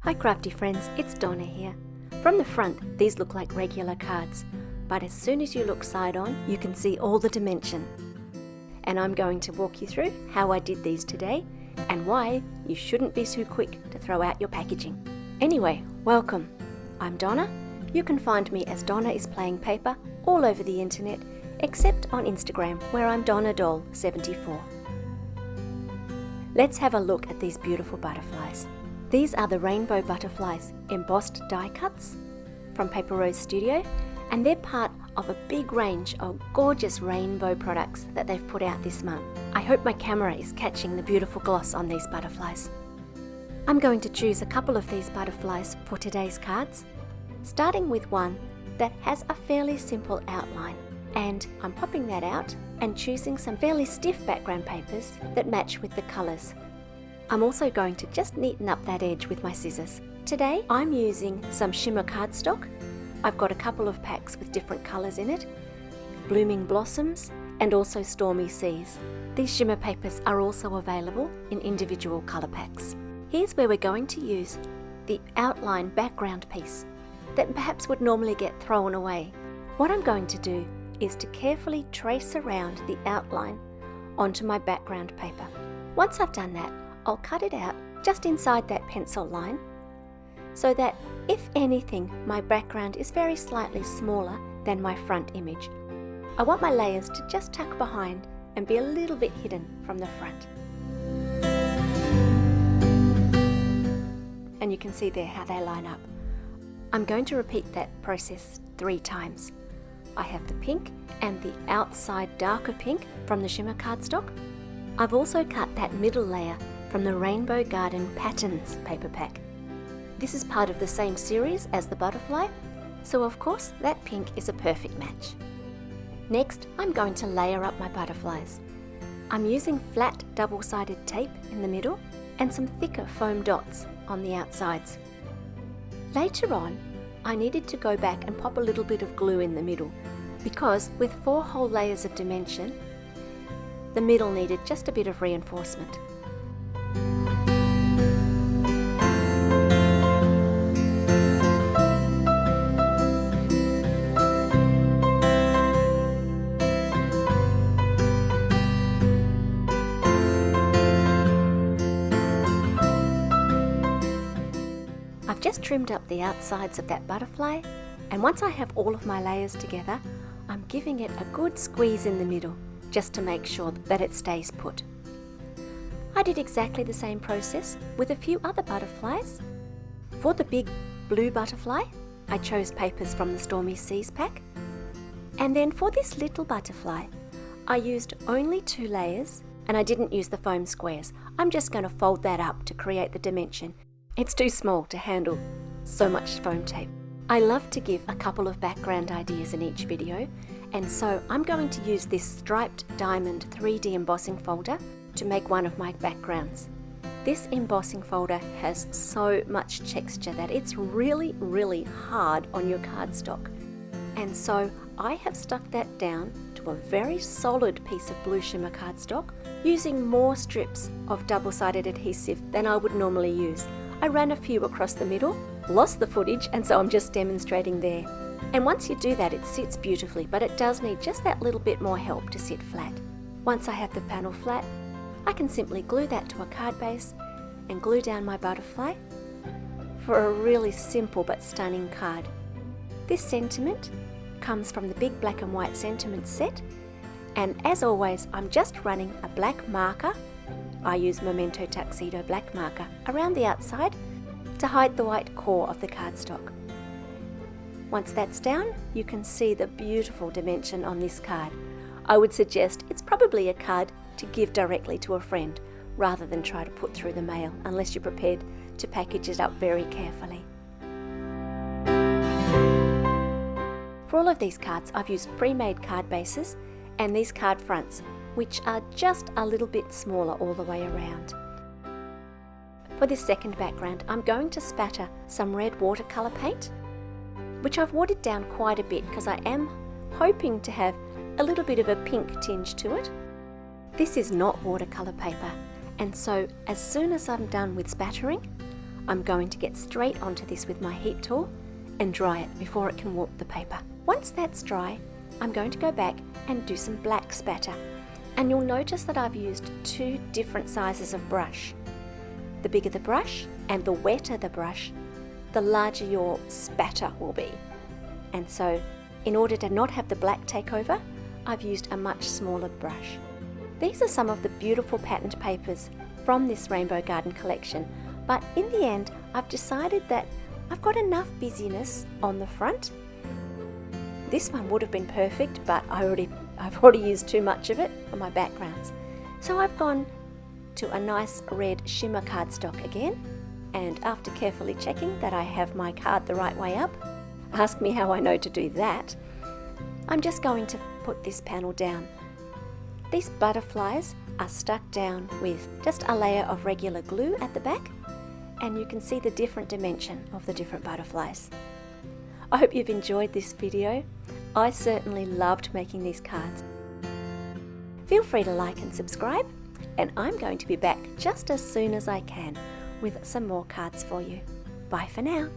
Hi crafty friends, it's Donna here. From the front, these look like regular cards, but as soon as you look side on, you can see all the dimension. And I'm going to walk you through how I did these today and why you shouldn't be too quick to throw out your packaging. Anyway, welcome. I'm Donna. You can find me as Donna is Playing Paper all over the internet, except on Instagram where I'm DonnaDoll74. Let's have a look at these beautiful butterflies. These are the rainbow butterflies embossed die cuts from Paper Rose Studio, and they're part of a big range of gorgeous rainbow products that they've put out this month. I hope my camera is catching the beautiful gloss on these butterflies. I'm going to choose a couple of these butterflies for today's cards, starting with one that has a fairly simple outline, and I'm popping that out and choosing some fairly stiff background papers that match with the colours. I'm also going to just neaten up that edge with my scissors. Today I'm using some Shimmer cardstock. I've got a couple of packs with different colours in it, Blooming Blossoms and also Stormy Seas. These Shimmer papers are also available in individual colour packs. Here's where we're going to use the outline background piece that perhaps would normally get thrown away. What I'm going to do is to carefully trace around the outline onto my background paper. Once I've done that, I'll cut it out just inside that pencil line so that, if anything, my background is very slightly smaller than my front image. I want my layers to just tuck behind and be a little bit hidden from the front. And you can see there how they line up. I'm going to repeat that process 3 times. I have the pink and the outside darker pink from the Shimmer cardstock. I've also cut that middle layer from the Rainbow Garden Patterns paper pack. This is part of the same series as the butterfly, so of course that pink is a perfect match. Next, I'm going to layer up my butterflies. I'm using flat double-sided tape in the middle and some thicker foam dots on the outsides. Later on, I needed to go back and pop a little bit of glue in the middle because with 4 whole layers of dimension, the middle needed just a bit of reinforcement. I've just trimmed up the outsides of that butterfly, and once I have all of my layers together, I'm giving it a good squeeze in the middle just to make sure that it stays put. I did exactly the same process with a few other butterflies. For the big blue butterfly, I chose papers from the Stormy Seas pack, and then for this little butterfly, I used only 2 layers and I didn't use the foam squares. I'm just going to fold that up to create the dimension. It's too small to handle so much foam tape. I love to give a couple of background ideas in each video, and so I'm going to use this striped diamond 3D embossing folder to make one of my backgrounds. This embossing folder has so much texture that it's really hard on your cardstock. And so I have stuck that down to a very solid piece of blue Shimmer cardstock using more strips of double-sided adhesive than I would normally use. I ran a few across the middle, lost the footage, and so I'm just demonstrating there. And once you do that, it sits beautifully, but it does need just that little bit more help to sit flat. Once I have the panel flat, I can simply glue that to a card base and glue down my butterfly for a really simple but stunning card. This sentiment comes from the big black and white sentiment set, and as always, I'm just running a black marker. I use Memento Tuxedo Black marker around the outside to hide the white core of the cardstock. Once that's down, you can see the beautiful dimension on this card. I would suggest it's probably a card to give directly to a friend rather than try to put through the mail unless you're prepared to package it up very carefully. For all of these cards, I've used pre-made card bases and these card fronts, which are just a little bit smaller all the way around. For this second background, I'm going to spatter some red watercolour paint, which I've watered down quite a bit because I am hoping to have a little bit of a pink tinge to it. This is not watercolour paper, and so as soon as I'm done with spattering, I'm going to get straight onto this with my heat tool and dry it before it can warp the paper. Once that's dry, I'm going to go back and do some black spatter. And you'll notice that I've used 2 different sizes of brush. The bigger the brush and the wetter the brush, the larger your spatter will be. And so, in order to not have the black take over, I've used a much smaller brush. These are some of the beautiful patterned papers from this Rainbow Garden collection, but in the end, I've decided that I've got enough busyness on the front. This one would have been perfect, but I've already used too much of it for my backgrounds. So I've gone to a nice red shimmer cardstock again, and after carefully checking that I have my card the right way up, ask me how I know to do that, I'm just going to put this panel down. These butterflies are stuck down with just a layer of regular glue at the back, and you can see the different dimension of the different butterflies. I hope you've enjoyed this video. I certainly loved making these cards. Feel free to like and subscribe, and I'm going to be back just as soon as I can with some more cards for you. Bye for now.